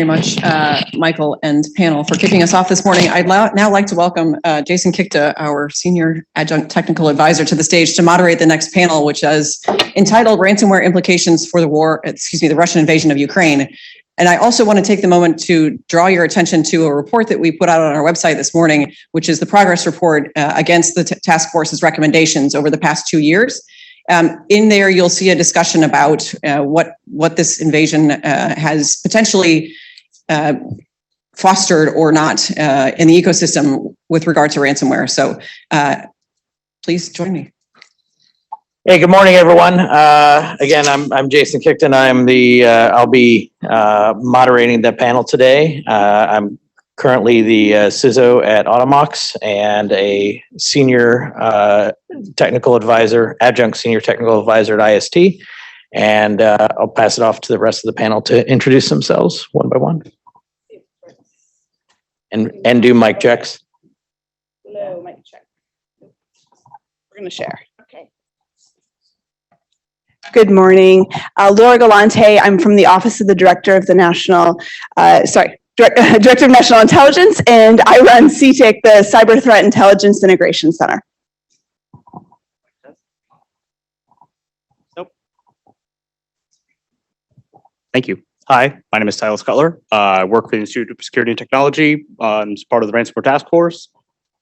very much, Michael and panel, for kicking us off this morning. I'd now like to welcome Jason Kikta, our Senior Adjunct Technical Advisor, to the stage to moderate the next panel, which is entitled Ransomware Implications for the Russian Invasion of Ukraine. And I also want to take the moment to draw your attention to a report that we put out on our website this morning, which is the progress report against the task force's recommendations over the past 2 years. In there, you'll see a discussion about what this invasion has potentially fostered or not in the ecosystem with regard to ransomware. So please join me. Hey, good morning, everyone. Again, I'm Jason Kikta. I'll be moderating the panel today. I'm currently the CISO at Automox and a senior technical advisor, adjunct senior technical advisor at IST. And I'll pass it off to the rest of the panel to introduce themselves one by one. And do mic checks. Hello, mic check. We're going to share. Okay. Good morning. Laura Galante. I'm from the Office of the Director of the Director of National Intelligence, and I run CTIC, the Cyber Threat Intelligence Integration Center. Nope. Thank you. Hi, my name is Silas Cutler. I work for the Institute of Security and Technology as part of the Ransomware Task Force.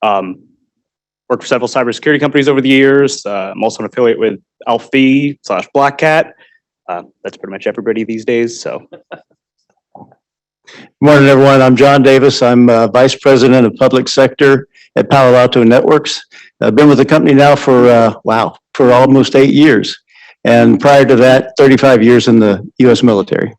Worked for several cybersecurity companies over the years. I'm also an affiliate with Alfie/Black Cat. That's pretty much everybody these days. So. Good morning, everyone. I'm John Davis. I'm Vice President of Public Sector at Palo Alto Networks. I've been with the company now for almost 8 years. And prior to that, 35 years in the U.S. military.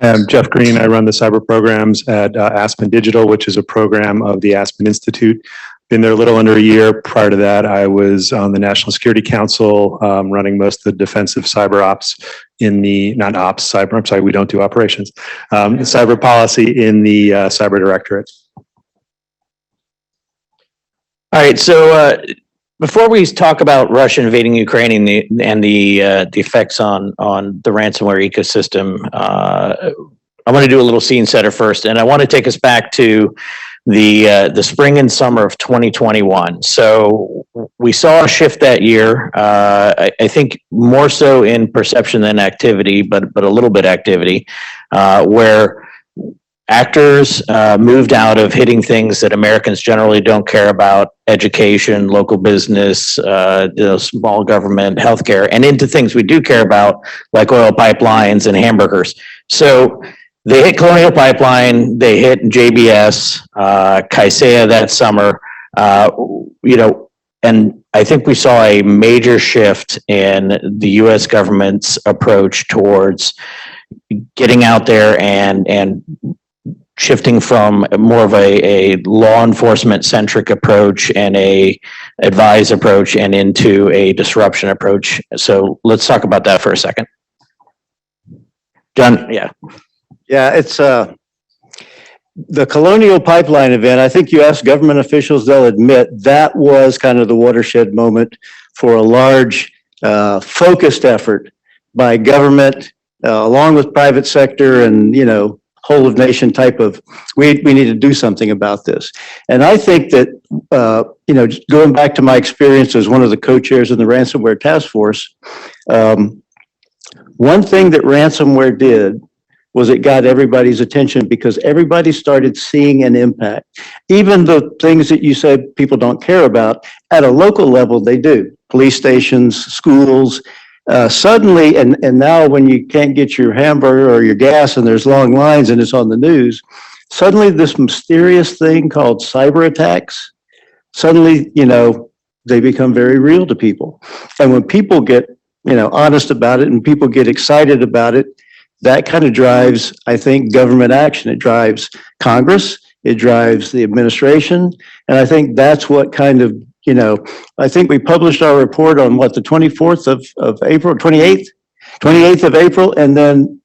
I'm Jeff Greene. I run the cyber programs at Aspen Digital, which is a program of the Aspen Institute. Been there a little under a year. Prior to that, I was on the National Security Council, running most of the defensive cyber ops in the, not ops, cyber, I'm sorry, we don't do operations, cyber policy in the Cyber Directorate. All right, so before we talk about Russia invading Ukraine and the effects on the ransomware ecosystem, I want to do a little scene setter first, and I want to take us back to the spring and summer of 2021. So we saw a shift that year. I think more so in perception than activity, but a little bit activity, where actors moved out of hitting things that Americans generally don't care about: education, local business, small government, healthcare, and into things we do care about, like oil pipelines and hamburgers. So they hit Colonial Pipeline, they hit JBS, Kaseya that summer, and I think we saw a major shift in the U.S. government's approach towards getting out there and shifting from more of a law enforcement centric approach and a advise approach and into a disruption approach. So let's talk about that for a second. John, yeah. Yeah, it's the Colonial Pipeline event. I think you ask government officials, they'll admit that was kind of the watershed moment for a large focused effort by government along with private sector and, whole of nation type of, we need to do something about this. And I think that, going back to my experience as one of the co-chairs of the Ransomware Task Force, one thing that ransomware did was it got everybody's attention because everybody started seeing an impact. Even the things that you said people don't care about, at a local level, they do. Police stations, schools, suddenly, and now when you can't get your hamburger or your gas and there's long lines and it's on the news, suddenly this mysterious thing called cyber attacks, suddenly, they become very real to people. And when people get, honest about it and people get excited about it, that kind of drives, I think, government action. It drives Congress, it drives the administration, and I think that's what kind of, I think we published our report on the 24th of April, 28th of April, and then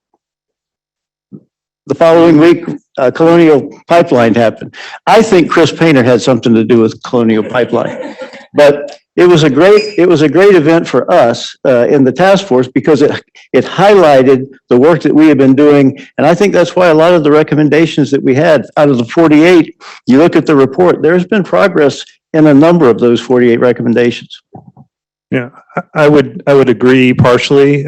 the following week, Colonial Pipeline happened. I think Chris Painter had something to do with Colonial Pipeline, but it was a great event for us in the task force because it highlighted the work that we have been doing. And I think that's why a lot of the recommendations that we had out of the 48, you look at the report, there's been progress in a number of those 48 recommendations. Yeah, I would agree partially.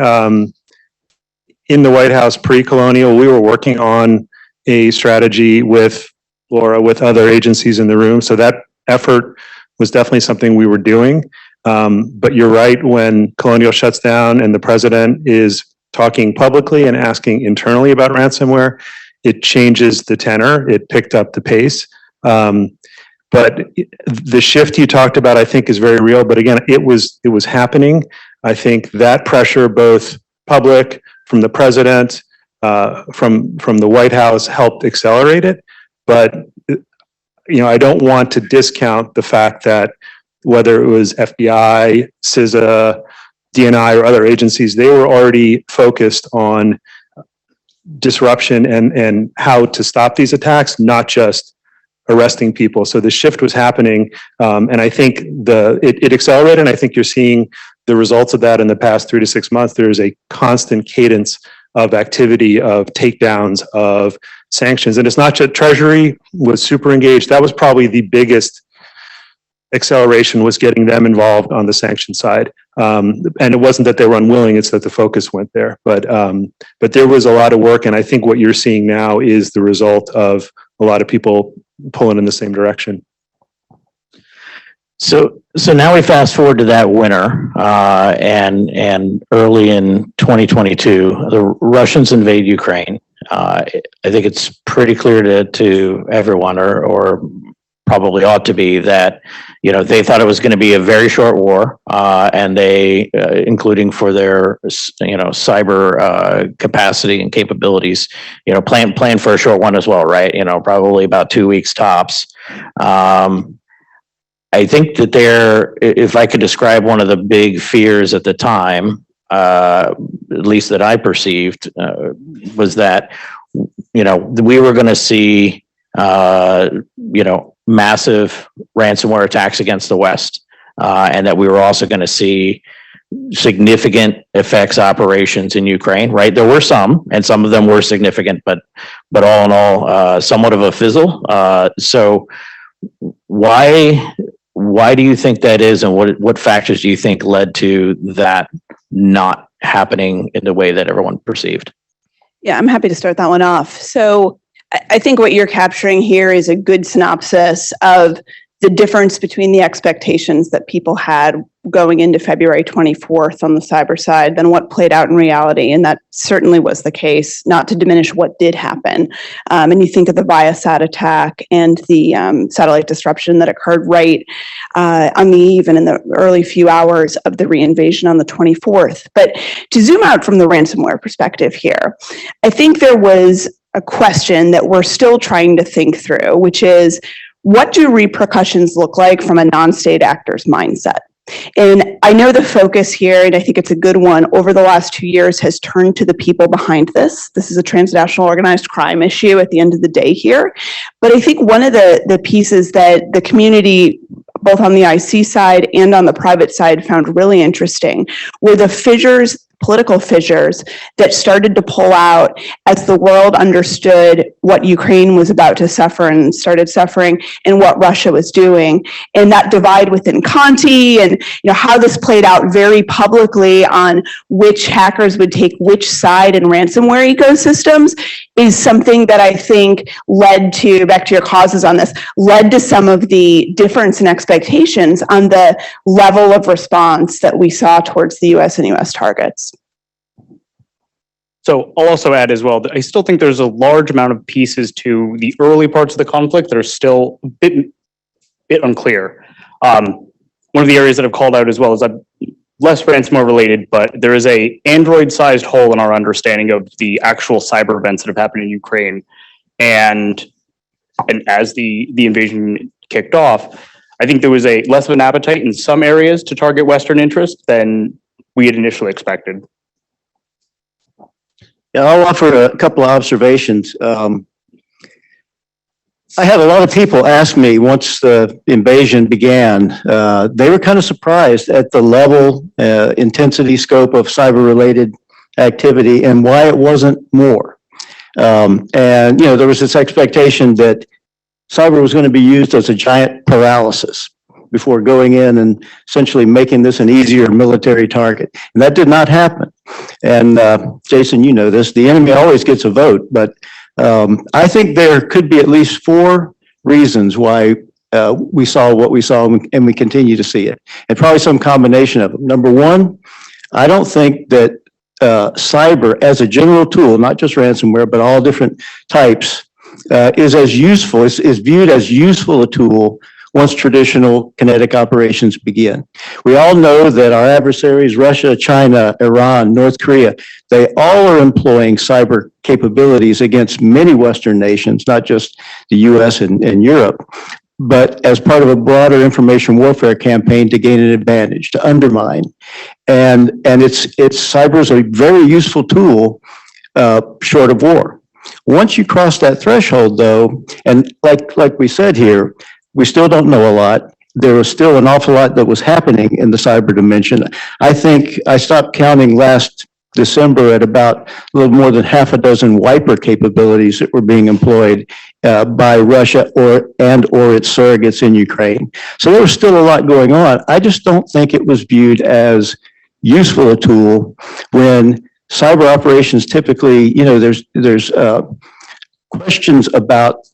In the White House pre-colonial, we were working on a strategy with Laura, with other agencies in the room. So that effort was definitely something we were doing. But you're right, when Colonial shuts down and the president is talking publicly and asking internally about ransomware, it changes the tenor. It picked up the pace. But the shift you talked about, I think, is very real. But again, it was happening. I think that pressure, both public, from the president, from the White House, helped accelerate it. But I don't want to discount the fact that whether it was FBI, CISA, DNI, or other agencies, they were already focused on disruption and how to stop these attacks, not just arresting people. So the shift was happening, and I think it accelerated. And I think you're seeing the results of that in the past 3 to 6 months. There's a constant cadence of activity, of takedowns, of sanctions, and it's not just Treasury was super engaged. That was probably the biggest acceleration, was getting them involved on the sanction side. And it wasn't that they were unwilling; it's that the focus went there. But there was a lot of work, and I think what you're seeing now is the result of a lot of people pulling in the same direction. So now we fast forward to that winter, and early in 2022, the Russians invade Ukraine. I think it's pretty clear to everyone, or probably ought to be, that they thought it was going to be a very short war, and they, including for their cyber capacity and capabilities, plan for a short one as well, right? Probably about 2 weeks tops. I think that if I could describe one of the big fears at the time, at least that I perceived, was that, we were going to see, massive ransomware attacks against the West, and that we were also going to see significant effects operations in Ukraine, right? There were some, and some of them were significant, but all in all, somewhat of a fizzle. So why do you think that is, and what factors do you think led to that not happening in the way that everyone perceived? Yeah, I'm happy to start that one off. So I think what you're capturing here is a good synopsis of the difference between the expectations that people had going into February 24th on the cyber side than what played out in reality. And that certainly was the case, not to diminish what did happen. And you think of the Viasat attack and the satellite disruption that occurred right on the eve and in the early few hours of the reinvasion on the 24th. But to zoom out from the ransomware perspective here, I think there was a question that we're still trying to think through, which is, what do repercussions look like from a non-state actor's mindset? And I know the focus here, and I think it's a good one, over the last 2 years has turned to the people behind this. This is a transnational organized crime issue at the end of the day here. But I think one of the pieces that the community, both on the IC side and on the private side, found really interesting were the fissures, political fissures, that started to pull out as the world understood what Ukraine was about to suffer and started suffering, and what Russia was doing. And that divide within Conti, and how this played out very publicly on which hackers would take which side in ransomware ecosystems, is something that I think led to, back to your causes on this, led to some of the difference in expectations on the level of response that we saw towards the US and US targets. So I'll also add as well that I still think there's a large amount of pieces to the early parts of the conflict that are still a bit unclear. One of the areas that I've called out as well is less ransomware related, but there is a Android-sized hole in our understanding of the actual cyber events that have happened in Ukraine. And as the invasion kicked off, I think there was a less of an appetite in some areas to target Western interests than we had initially expected. Yeah, I'll offer a couple of observations. I had a lot of people ask me once the invasion began, they were kind of surprised at the level, intensity, scope of cyber-related activity and why it wasn't more. And, you know, there was this expectation that cyber was going to be used as a giant paralysis before going in and essentially making this an easier military target. And that did not happen. And Jason, you know this, the enemy always gets a vote, but I think there could be at least 4 reasons why we saw what we saw and we continue to see it, and probably some combination of them. Number one, I don't think that cyber as a general tool, not just ransomware, but all different types, is as useful, is viewed as useful a tool once traditional kinetic operations begin. We all know that our adversaries, Russia, China, Iran, North Korea, they all are employing cyber capabilities against many Western nations, not just the US and Europe, but as part of a broader information warfare campaign to gain an advantage, to undermine. And cyber is a very useful tool, short of war. Once you cross that threshold though, and like we said here, we still don't know a lot. There was still an awful lot that was happening in the cyber dimension. I think I stopped counting last December at about a little more than half a dozen wiper capabilities that were being employed by Russia or its surrogates in Ukraine. So there was still a lot going on. I just don't think it was viewed as useful a tool when cyber operations typically, you know, there's questions about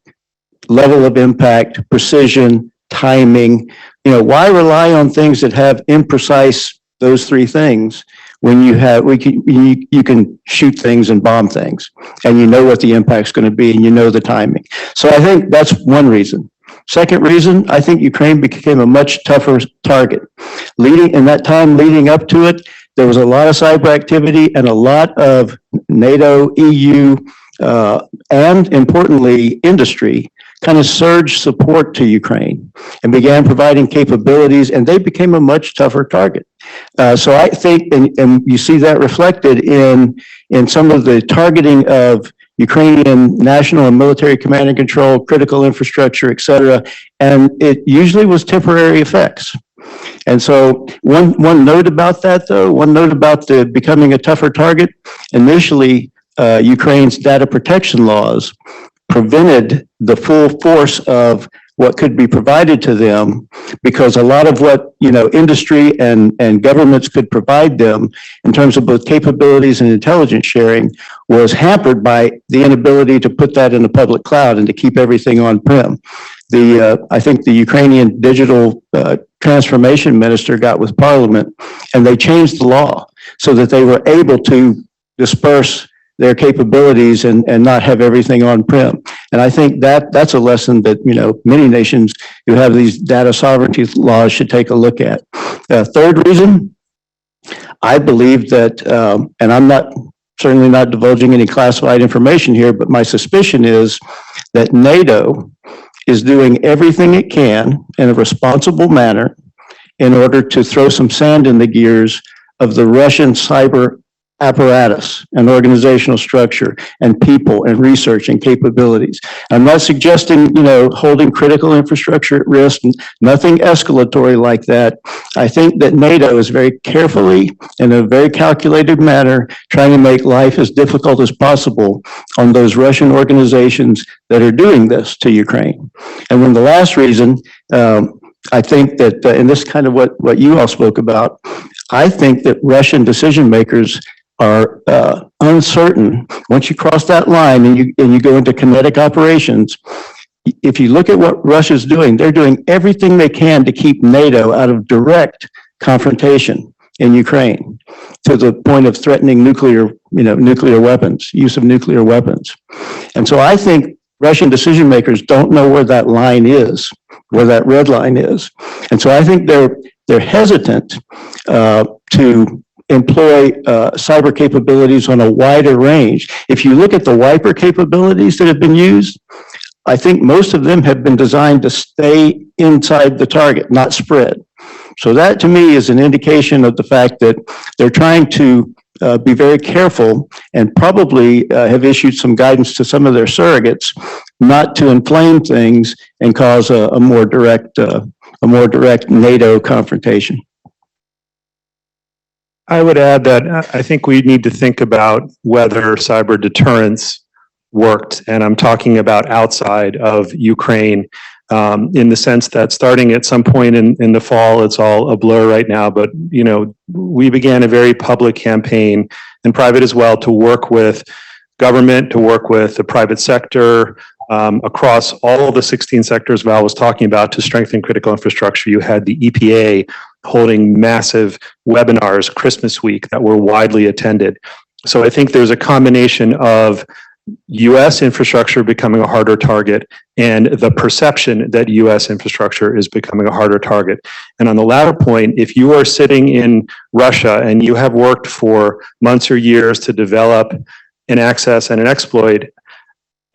level of impact, precision, timing. You know, why rely on things that have imprecise those 3 things when you can shoot things and bomb things, and you know what the impact's going to be, and you know the timing. So I think that's one reason. Second reason, I think Ukraine became a much tougher target. In that time leading up to it, there was a lot of cyber activity and a lot of NATO, EU, and importantly, industry kind of surged support to Ukraine and began providing capabilities, and they became a much tougher target. So I think, and you see that reflected in some of the targeting of Ukrainian national and military command and control, critical infrastructure, et cetera, and it usually was temporary effects. And so one note about that though, one note about the becoming a tougher target, initially Ukraine's data protection laws prevented the full force of what could be provided to them, because a lot of what, you know, industry and governments could provide them in terms of both capabilities and intelligence sharing was hampered by the inability to put that in the public cloud and to keep everything on-prem. I think the Ukrainian digital transformation minister got with Parliament, and they changed the law so that they were able to disperse their capabilities and not have everything on-prem. And I think that's a lesson that, you know, many nations who have these data sovereignty laws should take a look at. Third reason, I believe that, and I'm certainly not divulging any classified information here, but my suspicion is that NATO is doing everything it can in a responsible manner in order to throw some sand in the gears of the Russian cyber apparatus and organizational structure and people and research and capabilities. I'm not suggesting, you know, holding critical infrastructure at risk, nothing escalatory like that. I think that NATO is very carefully, in a very calculated manner, trying to make life as difficult as possible on those Russian organizations that are doing this to Ukraine. And then the last reason, I think that, and this is kind of what you all spoke about, I think that Russian decision makers are uncertain. Once you cross that line and you go into kinetic operations, if you look at what Russia's doing, they're doing everything they can to keep NATO out of direct confrontation in Ukraine, to the point of threatening nuclear weapons, use of nuclear weapons. And so I think Russian decision makers don't know where that line is, where that red line is. And so I think they're hesitant to employ cyber capabilities on a wider range. If you look at the wiper capabilities that have been used, I think most of them have been designed to stay inside the target, not spread. So that to me is an indication of the fact that they're trying to be very careful and probably have issued some guidance to some of their surrogates not to inflame things and cause a more direct NATO confrontation. I would add that I think we need to think about whether cyber deterrence worked, and I'm talking about outside of Ukraine, in the sense that starting at some point in the fall, it's all a blur right now, but we began a very public campaign, and private as well, to work with government, to work with the private sector, across all the 16 sectors Val was talking about to strengthen critical infrastructure. You had the EPA holding massive webinars Christmas week that were widely attended. So I think there's a combination of US infrastructure becoming a harder target and the perception that US infrastructure is becoming a harder target. And on the latter point, if you are sitting in Russia and you have worked for months or years to develop an access and an exploit,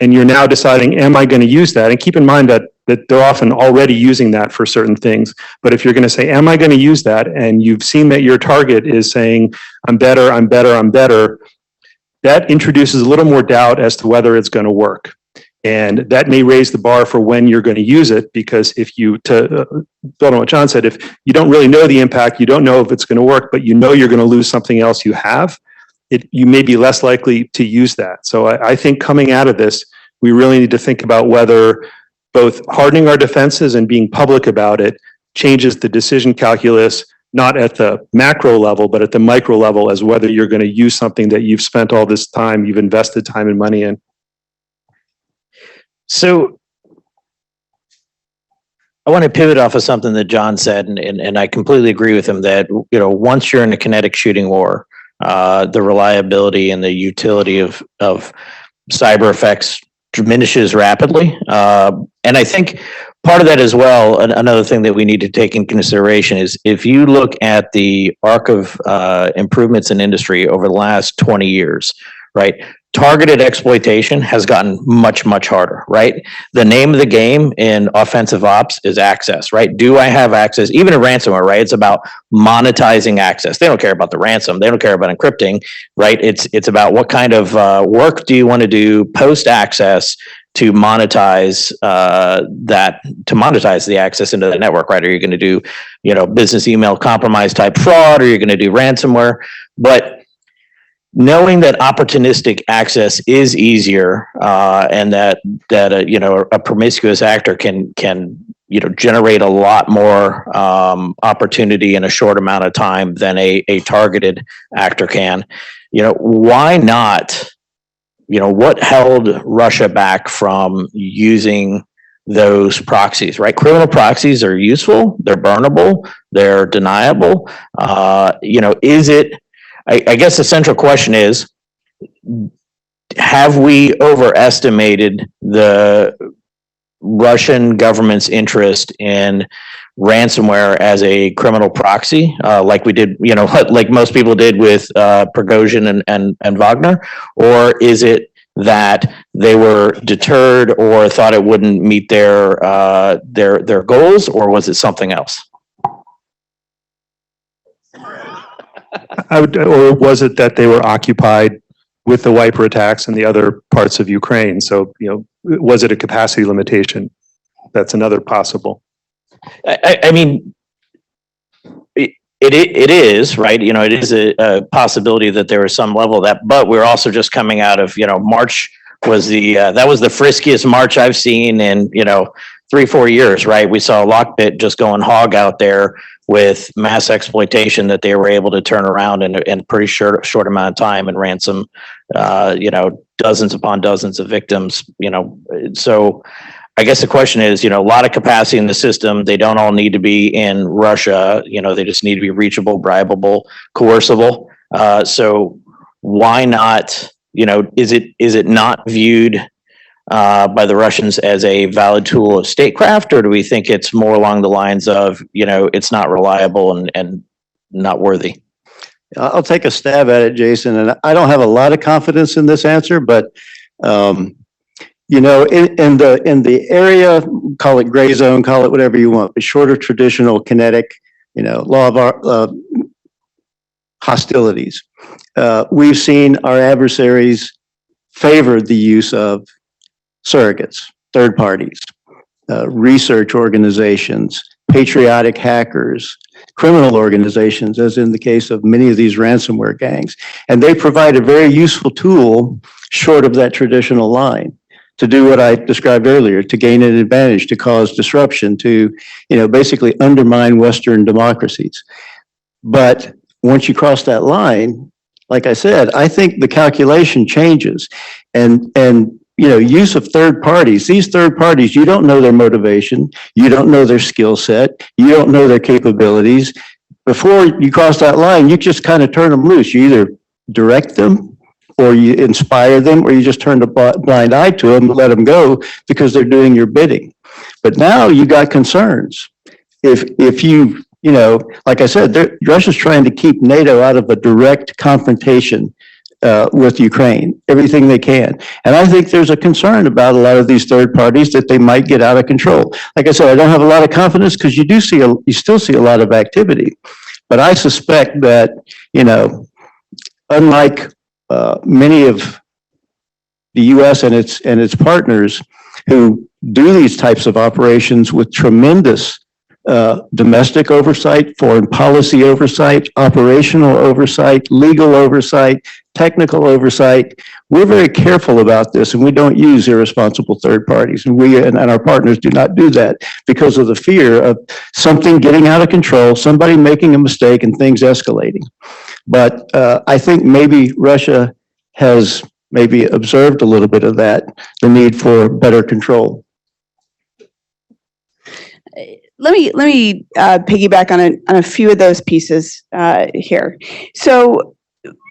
and you're now deciding, am I going to use that? And keep in mind that they're often already using that for certain things. But if you're going to say, am I going to use that? And you've seen that your target is saying, I'm better, that introduces a little more doubt as to whether it's going to work. And that may raise the bar for when you're going to use it, because if you, to build on what John said, if you don't really know the impact, you don't know if it's going to work, but you know you're going to lose something else you have, you may be less likely to use that. So I think coming out of this, we really need to think about whether both hardening our defenses and being public about it changes the decision calculus, not at the macro level, but at the micro level, as whether you're going to use something that you've spent all this time, you've invested time and money in. So I want to pivot off of something that John said, and I completely agree with him that, once you're in a kinetic shooting war, the reliability and the utility of cyber effects diminishes rapidly. And I think part of that as well, another thing that we need to take in consideration is if you look at the arc of improvements in industry over the last 20 years, right? Targeted exploitation has gotten much, much harder, right? The name of the game in offensive ops is access, right? Do I have access? Even in ransomware, right? It's about monetizing access. They don't care about the ransom. They don't care about encrypting, right? It's about what kind of work do you want to do post access to monetize the access into the network, right? Are you going to do, business email compromise type fraud, or you're going to do ransomware? But knowing that opportunistic access is easier, and that a promiscuous actor can generate a lot more opportunity in a short amount of time than a targeted actor can, why not? What held Russia back from using those proxies, right? Criminal proxies are useful, they're burnable, they're deniable. Is it? I guess the central question is, have we overestimated the Russian government's interest in ransomware as a criminal proxy, like we did, like most people did with Prigozhin and Wagner? Or is it that they were deterred or thought it wouldn't meet their goals, or was it something else? Or was it that they were occupied with the wiper attacks in the other parts of Ukraine? So, was it a capacity limitation? That's another possible. I mean, it is, right? It is a possibility that there was some level of that, but we're also just coming out of, March was that was the friskiest March I've seen in, 3-4 years, right? We saw Lockbit just going hog out there with mass exploitation that they were able to turn around in a pretty short amount of time and ransom, dozens upon dozens of victims, So I guess the question is, a lot of capacity in the system. They don't all need to be in Russia. They just need to be reachable, bribable, coercible. So why not, is it not viewed by the Russians as a valid tool of statecraft, or do we think it's more along the lines of, it's not reliable and not worthy? I'll take a stab at it, Jason, and I don't have a lot of confidence in this answer, but in the area, call it gray zone, call it whatever you want, but short of traditional kinetic, law of hostilities. We've seen our adversaries favor the use of surrogates, third parties, research organizations, patriotic hackers, criminal organizations, as in the case of many of these ransomware gangs. And they provide a very useful tool short of that traditional line to do what I described earlier, to gain an advantage, to cause disruption, to, basically undermine Western democracies. But once you cross that line, like I said, I think the calculation changes, and use of third parties. These third parties, you don't know their motivation, you don't know their skill set, you don't know their capabilities. Before you cross that line, you just kind of turn them loose. You either direct them, or you inspire them, or you just turn a blind eye to them and let them go because they're doing your bidding. But now you got concerns. If you, like I said, Russia's trying to keep NATO out of a direct confrontation with Ukraine, everything they can. And I think there's a concern about a lot of these third parties that they might get out of control. Like I said, I don't have a lot of confidence because you still see a lot of activity. But I suspect that, unlike many of the U.S. and its partners who do these types of operations with tremendous domestic oversight, foreign policy oversight, operational oversight, legal oversight, technical oversight. We're very careful about this, and we don't use irresponsible third parties. And we and our partners do not do that because of the fear of something getting out of control, somebody making a mistake, and things escalating. But I think maybe Russia has maybe observed a little bit of that, the need for better control. Let me piggyback on a few of those pieces here. So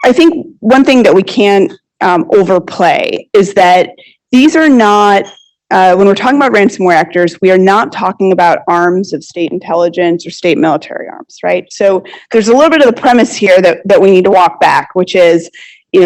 I think one thing that we can't overplay is that these are not, when we're talking about ransomware actors, we are not talking about arms of state intelligence or state military arms, right? So there's a little bit of the premise here that we need to walk back, which is,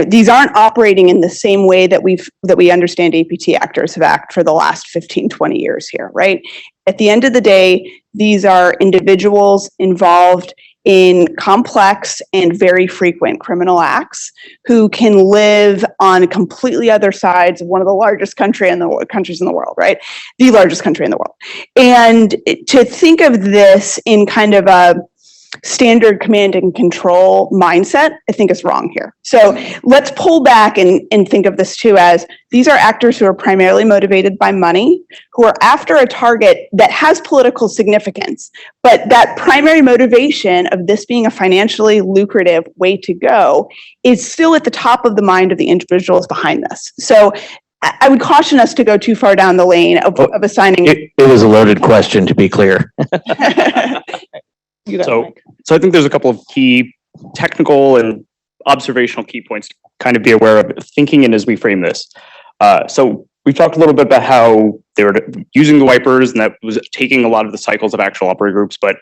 these aren't operating in the same way that we understand APT actors have acted for the last 15, 20 years here, right? At the end of the day, these are individuals involved in complex and very frequent criminal acts who can live on completely other sides of one of the largest countries in the world, right? The largest country in the world. And to think of this in kind of a standard command and control mindset, I think is wrong here. So let's pull back and think of this too as these are actors who are primarily motivated by money, who are after a target that has political significance, but that primary motivation of this being a financially lucrative way to go is still at the top of the mind of the individuals behind this. So I would caution us to go too far down the lane of assigning. It was a loaded question, to be clear. So I think there's a couple of key technical and observational key points to kind of be aware of thinking in as we frame this. So we've talked a little bit about how they were using the wipers and that was taking a lot of the cycles of actual operator groups, but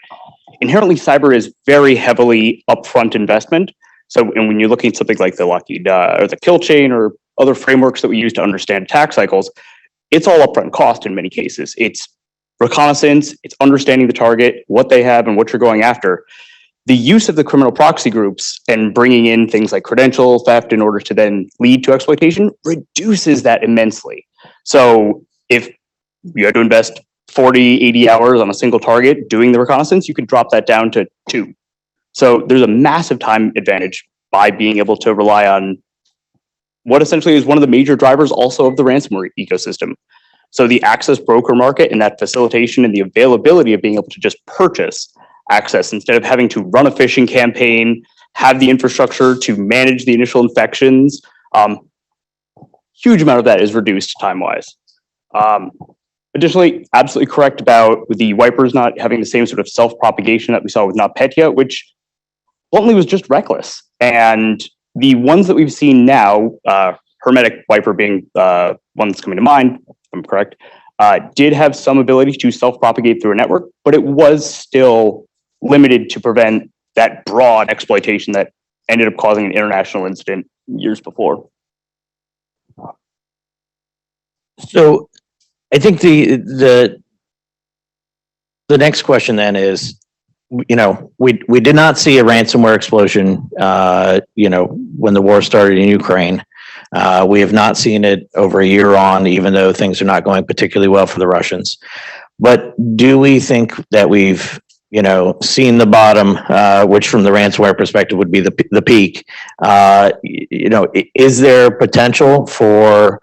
inherently cyber is very heavily upfront investment. So and when you're looking at something like the Lockheed or the kill chain or other frameworks that we use to understand attack cycles, it's all upfront cost in many cases. It's reconnaissance, it's understanding the target, what they have and what you're going after. The use of the criminal proxy groups and bringing in things like credential theft in order to then lead to exploitation reduces that immensely. So if you had to invest 40, 80 hours on a single target doing the reconnaissance, you could drop that down to 2. So there's a massive time advantage by being able to rely on what essentially is one of the major drivers also of the ransomware ecosystem. So the access broker market and that facilitation and the availability of being able to just purchase access instead of having to run a phishing campaign, have the infrastructure to manage the initial infections. Huge amount of that is reduced time-wise. Additionally, absolutely correct about the wipers not having the same sort of self-propagation that we saw with NotPetya, which bluntly was just reckless. And the ones that we've seen now, Hermetic Wiper being one that's coming to mind, if I'm correct, did have some ability to self-propagate through a network, but it was still limited to prevent that broad exploitation that ended up causing an international incident years before. So I think the next question then is, we did not see a ransomware explosion, when the war started in Ukraine. We have not seen it over a year on, even though things are not going particularly well for the Russians. But do we think that we've, seen the bottom, which from the ransomware perspective would be the peak? Is there potential for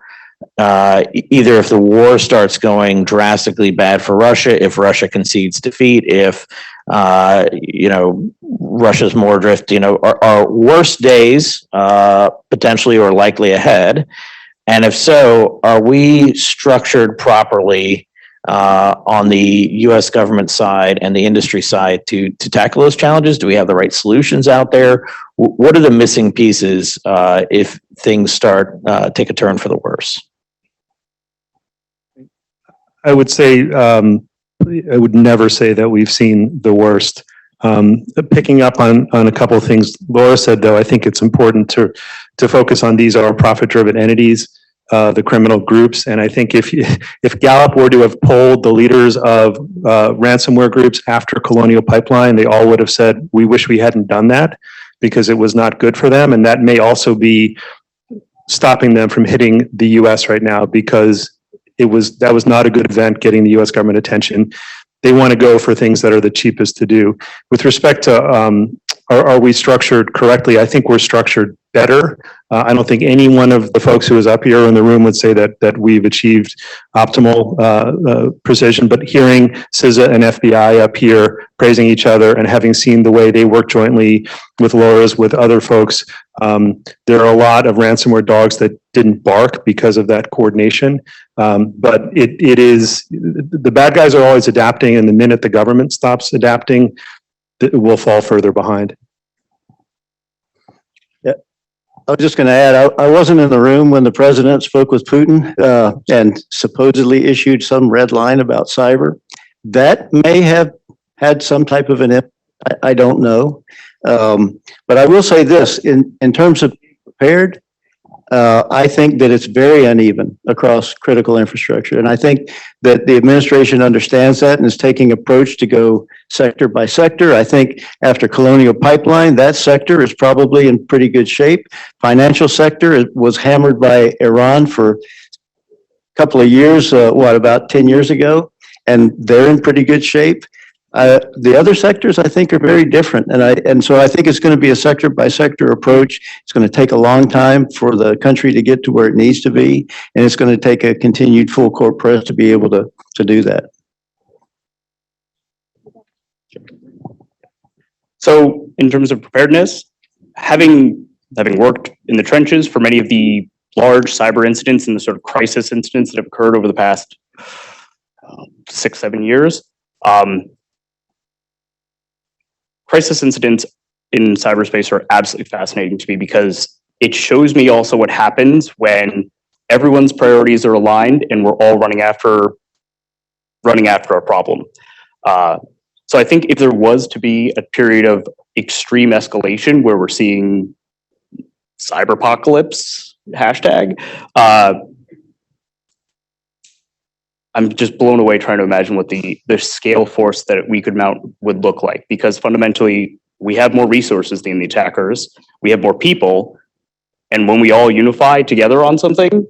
either if the war starts going drastically bad for Russia, if Russia concedes defeat, if Russia's more adrift, are worse days potentially or likely ahead? And if so, are we structured properly on the U.S. government side and the industry side to tackle those challenges? Do we have the right solutions out there? What are the missing pieces if things start take a turn for the worse? I would say, I would never say that we've seen the worst. Picking up on a couple of things Laura said, though, I think it's important to focus on these are profit-driven entities, the criminal groups. And I think if Gallup were to have polled the leaders of ransomware groups after Colonial Pipeline, they all would have said, we wish we hadn't done that because it was not good for them. And that may also be stopping them from hitting the US right now because that was not a good event getting the US government attention. They want to go for things that are the cheapest to do. With respect to are we structured correctly? I think we're structured better. I don't think any one of the folks who is up here in the room would say that we've achieved optimal precision, but hearing CISA and FBI up here praising each other and having seen the way they work jointly with Laura's, with other folks, there are a lot of ransomware dogs that didn't bark because of that coordination. But it is, the bad guys are always adapting, and the minute the government stops adapting, it will fall further behind. Yeah, I was just going to add, I wasn't in the room when the president spoke with Putin and supposedly issued some red line about cyber. That may have had some type of an impact. I don't know. But I will say this, in terms of being prepared, I think that it's very uneven across critical infrastructure. And I think that the administration understands that and is taking approach to go sector by sector. I think after Colonial Pipeline, that sector is probably in pretty good shape. Financial sector was hammered by Iran for a couple of years, about 10 years ago, and they're in pretty good shape. The other sectors, I think, are very different. And so I think it's going to be a sector by sector approach. It's going to take a long time for the country to get to where it needs to be. And it's going to take a continued full court press to be able to do that. So in terms of preparedness, having worked in the trenches for many of the large cyber incidents and the sort of crisis incidents that have occurred over the past 6-7 years, crisis incidents in cyberspace are absolutely fascinating to me because it shows me also what happens when everyone's priorities are aligned and we're all running after a problem. So I think if there was to be a period of extreme escalation where we're seeing cyberpocalypse hashtag, I'm just blown away trying to imagine what the scale force that we could mount would look like, because fundamentally we have more resources than the attackers, we have more people, and when we all unify together on something,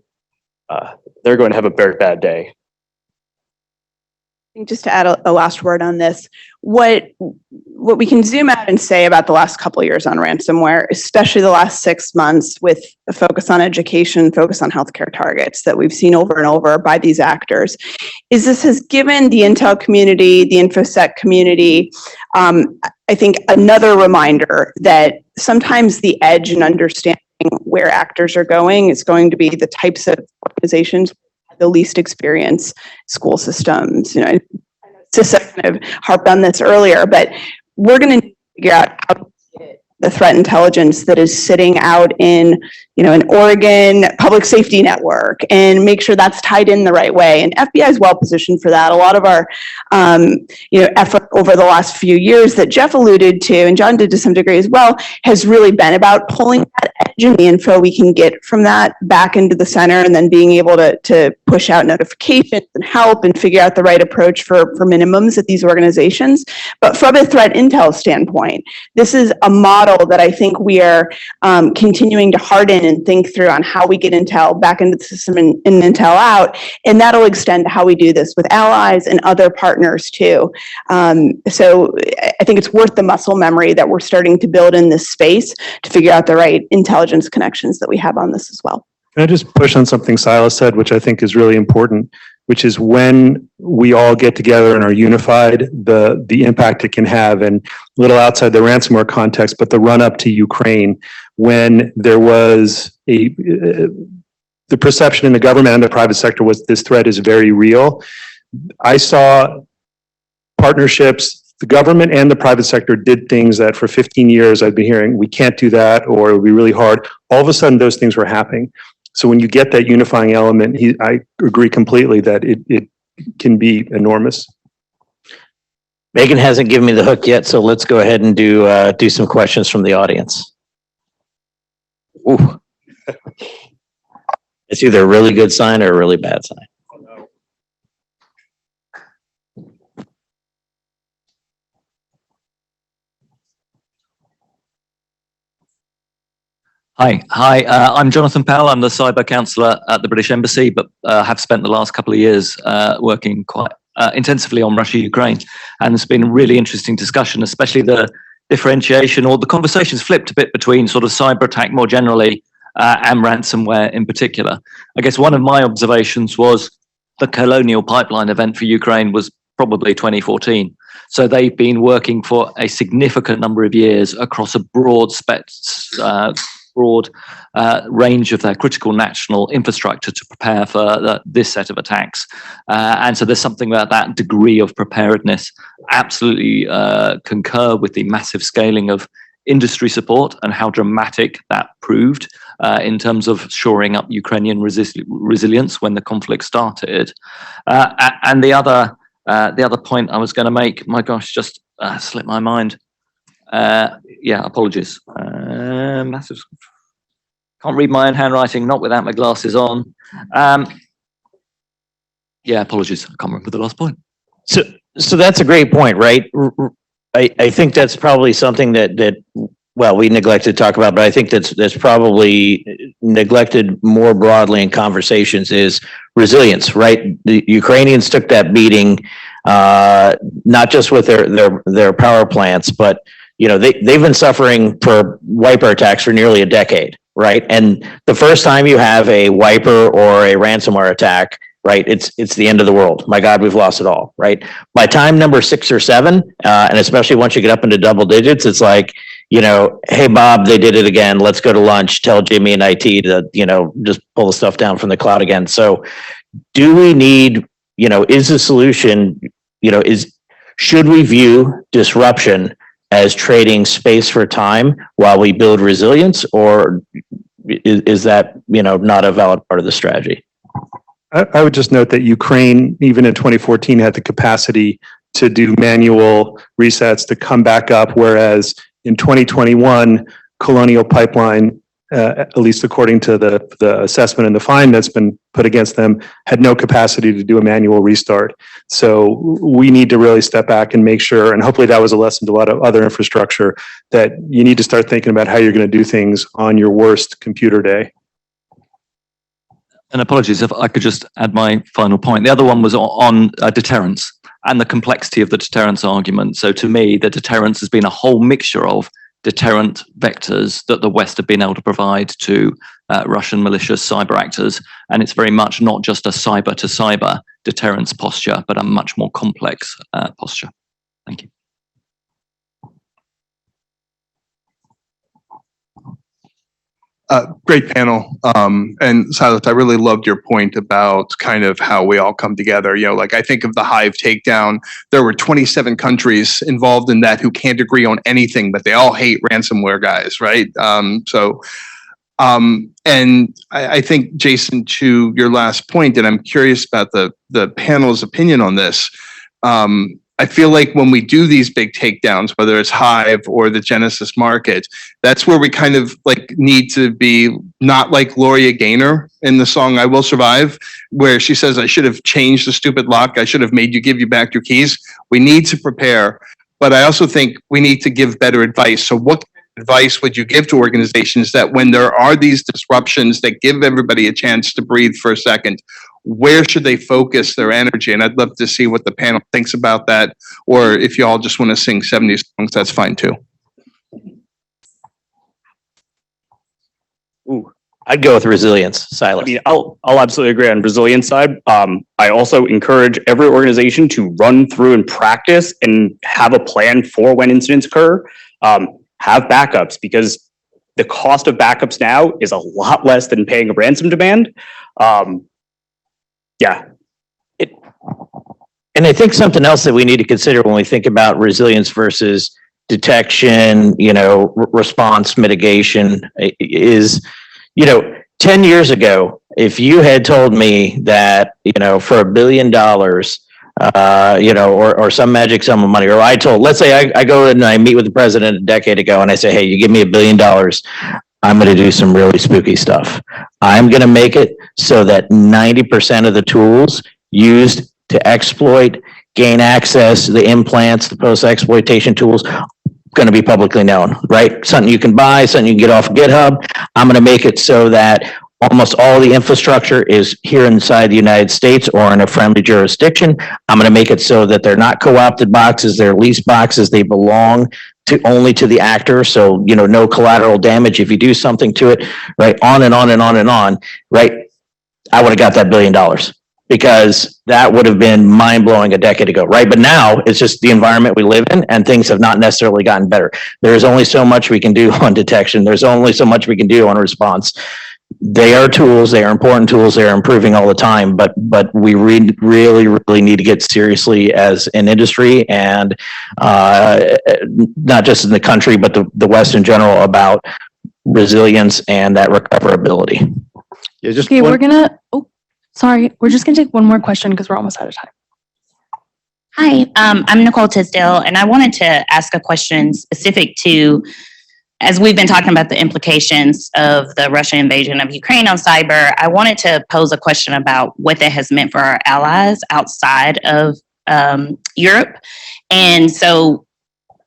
they're going to have a very bad day. Just to add a last word on this, what we can zoom out and say about the last couple of years on ransomware, especially the last 6 months with a focus on education, focus on healthcare targets that we've seen over and over by these actors, is this has given the intel community, the InfoSec community, I think another reminder that sometimes the edge in understanding where actors are going is going to be the types of organizations the least experience, school systems. Just kind of harped on this earlier, but we're going to figure out how to get the threat intelligence that is sitting out in, an Oregon public safety network, and make sure that's tied in the right way. And FBI is well positioned for that. A lot of our, effort over the last few years that Jeff alluded to, and John did to some degree as well, has really been about pulling that edge and the info we can get from that back into the center, and then being able to push out notifications and help and figure out the right approach for minimums at these organizations. But from a threat intel standpoint, this is a model that I think we are continuing to harden and think through on how we get intel back into the system and intel out, and that'll extend to how we do this with allies and other partners too. So I think it's worth the muscle memory that we're starting to build in this space to figure out the right intelligence connections that we have on this as well. Can I just push on something Silas said, which I think is really important, which is when we all get together and are unified, the impact it can have, and a little outside the ransomware context, but the run up to Ukraine, when there was the perception in the government and the private sector was this threat is very real. I saw partnerships, the government and the private sector did things that for 15 years I've been hearing, we can't do that, or it'll be really hard. All of a sudden those things were happening. So when you get that unifying element, I agree completely that it can be enormous. Megan hasn't given me the hook yet, so let's go ahead and do some questions from the audience. Ooh. It's either a really good sign or a really bad sign. Hi, I'm Jonathan Powell. I'm the cyber counsellor at the British Embassy, but have spent the last couple of years working quite intensively on Russia, Ukraine. And it's been a really interesting discussion, especially the differentiation, or the conversations flipped a bit between sort of cyber attack more generally and ransomware in particular. I guess one of my observations was the Colonial Pipeline event for Ukraine was probably 2014. So they've been working for a significant number of years across a broad range of their critical national infrastructure to prepare for this set of attacks. And so there's something about that degree of preparedness. Absolutely concur with the massive scaling of industry support and how dramatic that proved in terms of shoring up Ukrainian resilience when the conflict started. And the other point I was going to make, my gosh, just slipped my mind. Yeah, apologies. Massive. Can't read my own handwriting, not without my glasses on. Yeah, apologies. I can't remember the last point. So that's a great point, right? I think that's probably something that we neglected to talk about, but I think that's probably neglected more broadly in conversations is resilience, right? The Ukrainians took that beating, not just with their power plants, but they've been suffering for wiper attacks for nearly a decade, right? And the first time you have a wiper or a ransomware attack, right, it's the end of the world. My God, we've lost it all, right? By time number 6 or 7, and especially once you get up into double digits, it's like, hey, Bob, they did it again. Let's go to lunch. Tell Jimmy and IT to, just pull the stuff down from the cloud again. So do we need, is the solution, should we view disruption as trading space for time while we build resilience, or is that, not a valid part of the strategy? I would just note that Ukraine, even in 2014, had the capacity to do manual resets to come back up, whereas in 2021, Colonial Pipeline, at least according to the assessment and the fine that's been put against them, had no capacity to do a manual restart. So we need to really step back and make sure, and hopefully that was a lesson to a lot of other infrastructure, that you need to start thinking about how you're going to do things on your worst computer day. And apologies if I could just add my final point. The other one was on deterrence and the complexity of the deterrence argument. So to me, the deterrence has been a whole mixture of deterrent vectors that the West have been able to provide to Russian malicious cyber actors. And it's very much not just a cyber to cyber deterrence posture, but a much more complex posture. Thank you. Great panel. And Silas, I really loved your point about kind of how we all come together. You know, like I think of the Hive takedown. There were 27 countries involved in that who can't agree on anything, but they all hate ransomware guys, right? And I think, Jason, to your last point, and I'm curious about the panel's opinion on this. I feel like when we do these big takedowns, whether it's Hive or the Genesis market, that's where we kind of like need to be not like Gloria Gaynor in the song I Will Survive, where she says, I should have changed the stupid lock. I should have made you give you back your keys. We need to prepare, but I also think we need to give better advice. So what advice would you give to organizations that when there are these disruptions that give everybody a chance to breathe for a second, where should they focus their energy? And I'd love to see what the panel thinks about that. Or if you all just want to sing 70s songs, that's fine too. Ooh. I'd go with resilience, Silas. I mean, I'll absolutely agree on resilience side. I also encourage every organization to run through and practice and have a plan for when incidents occur. Have backups, because the cost of backups now is a lot less than paying a ransom demand. Yeah. And I think something else that we need to consider when we think about resilience versus detection, response mitigation is, 10 years ago, if you had told me that, for $1 billion, or some magic sum of money, or let's say I go and I meet with the president a decade ago and I say, hey, you give me $1 billion, I'm going to do some really spooky stuff. I'm going to make it so that 90% of the tools used to exploit, gain access, the implants, the post-exploitation tools, going to be publicly known, right? Something you can buy, something you can get off of GitHub. I'm going to make it so that almost all the infrastructure is here inside the United States or in a friendly jurisdiction. I'm going to make it so that they're not co-opted boxes, they're leased boxes, they belong only to the actor. So, no collateral damage if you do something to it, right? On and on and on and on, right? I would have got that $1 billion because that would have been mind blowing a decade ago, right? But now it's just the environment we live in and things have not necessarily gotten better. There's only so much we can do on detection. There's only so much we can do on response. They are tools, they are important tools, they are improving all the time, but we really need to get seriously as an industry and not just in the country, but the West in general about resilience and that recoverability. Yeah, just Okay, one- we're just gonna take one more question because we're almost out of time. Hi, I'm Nicole Tisdale, and I wanted to ask a question specific to, as we've been talking about the implications of the Russian invasion of Ukraine on cyber, I wanted to pose a question about what that has meant for our allies outside of Europe. And so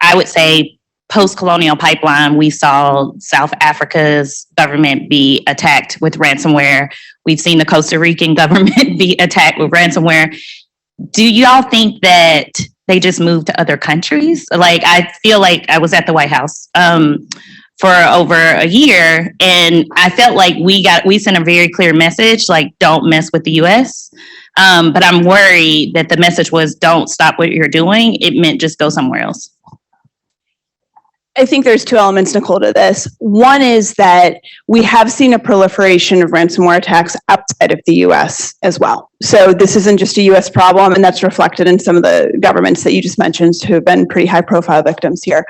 I would say post-colonial pipeline, we saw South Africa's government be attacked with ransomware. We've seen the Costa Rican government be attacked with ransomware. Do y'all think that they just moved to other countries? Like, I feel like I was at the White House for over a year, and I felt like we sent a very clear message, like, don't mess with the US. But I'm worried that the message was, don't stop what you're doing. It meant just go somewhere else. I think there's two elements, Nicole, to this. One is that we have seen a proliferation of ransomware attacks outside of the US as well. So this isn't just a US problem, and that's reflected in some of the governments that you just mentioned who have been pretty high profile victims here.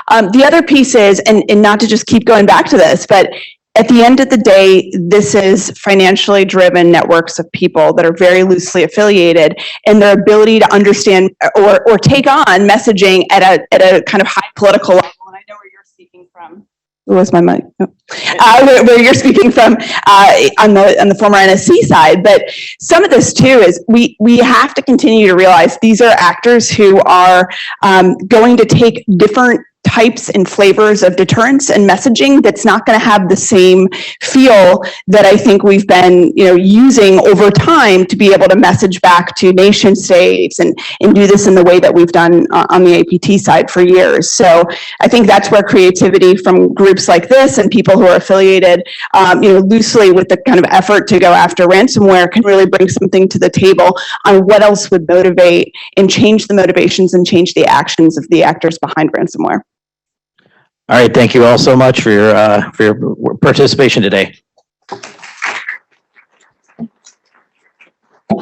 The other piece is, and not to just keep going back to this, but at the end of the day, this is financially driven networks of people that are very loosely affiliated, and their ability to understand or take on messaging at a kind of high political level. And I know where you're speaking from. Where's my mic? Oh. Where you're speaking from on the former NSC side, but some of this too is we have to continue to realize these are actors who are going to take different types and flavors of deterrence and messaging that's not going to have the same feel that I think we've been, using over time to be able to message back to nation states and do this in the way that we've done on the APT side for years. So I think that's where creativity from groups like this and people who are affiliated, loosely with the kind of effort to go after ransomware can really bring something to the table on what else would motivate and change the motivations and change the actions of the actors behind ransomware. All right, thank you all so much for your participation today.